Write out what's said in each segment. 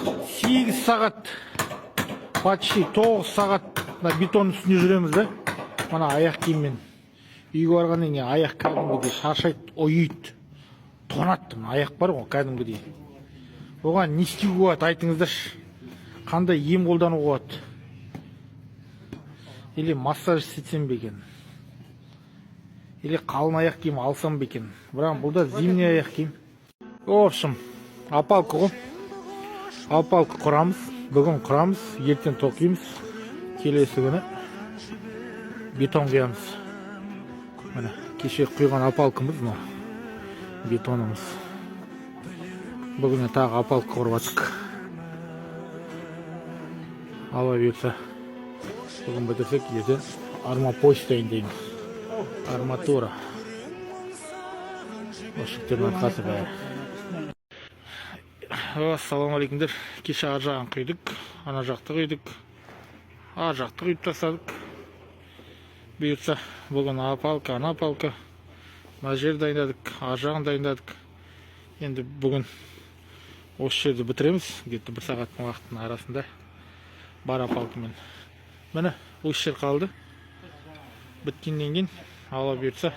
8 сағат, почти 9 сағат бетон үстінде жүреміз да. Мана аяқ киіммен. Үйге барғаннан кейін аяқ кәдімгідей шаршайды, ойыйды. Тонады, аяқ бар ғой кәдімгідей. Оған не істеуге болады, айтыңыздаршы. Қандай ем қолдануға болады? Или массаж істетсем бе екен? Или қалың аяқ киім алсам ба екен? Бірақ бұл да зимний аяқ киім. В общем, опалка ғой. Опалка құрамыз. Бүгін құрамыз, ертең тоқимыз. Келесі күні бетон құямыз. Міне, кеше құйған опалкамыз мына. Бетонымыз. Бүгін тағы опалка құрып атық. Ала берсе, бүгін бітірсек, ертең армапочтайын дейміз. Арматура. Ошықтердің арқасы бәрі. Ассалаумалейкумдер. Кеше ар жағын құйдық, ана жақты құйдық. Ар жақты құйып тастадық. Бұйыртса, бүгін опалка, ана опалка. Мына жер дайындадық, ар жағын дайындадық. Енді бүгін осы жерді бітіреміз. Где-то 1 сағаттың уақыттың арасында бар опалкамен. Міне, осы жер қалды. Біткеннен кейін ала бұйыртса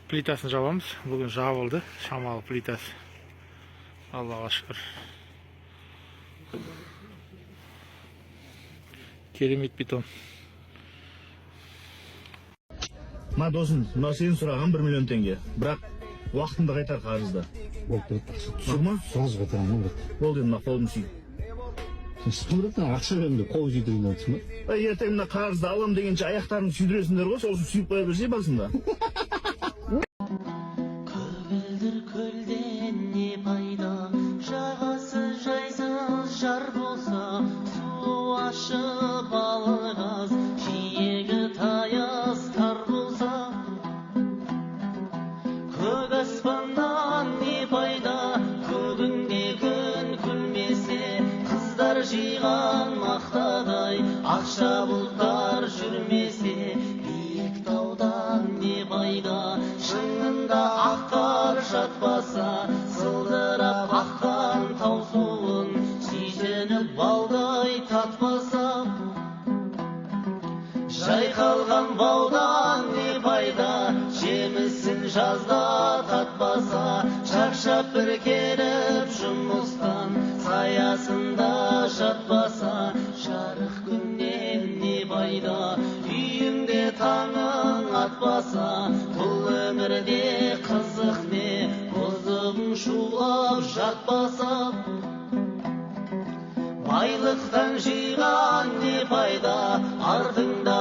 плитасын жабамыз. Бүгін жабылды, шамалы плитасы. Аллаға шүкір. Керемет бетон. Ма досым, мына сен сұраған 1 миллион теңге. Бірақ уақытында қайтар қарызда. Болды. Тұр ма? Соңыз қайтарам, болды. Болды, мына қолым сүй. Сұрдың ақша беремді, қол жүйдірген өтсің ба? Ертең мына қарызды алам дегенше аяқтарын сүйдіресіңдер ғой, сосын сүйіп қоя берсе басында. Көгілдір көлден не пайда, жағасы жайсыз жар болса, су ашып балық аз, жиегі таяз тар болса. Көк аспаннан не пайда, көгінде күн күлмесе, қыздар жиған мақтадай, ақша бұлттар жүрмесе, биік таудан не пайда, шыңында ақтар жатпаса, сылдырап аққан тау суын, сүйсініп балдай татпаса. Жайқалған баудан не пайда, жемісін жазда татпаса, шаршап бір келіп жұмыстан, саясында жатпаса. Жарық күннен не пайда, үйіңде таңың атпаса, бұл өмірде қызық не, қозығың шулап жатпаса. Байлықтан жиған не пайда, артыңда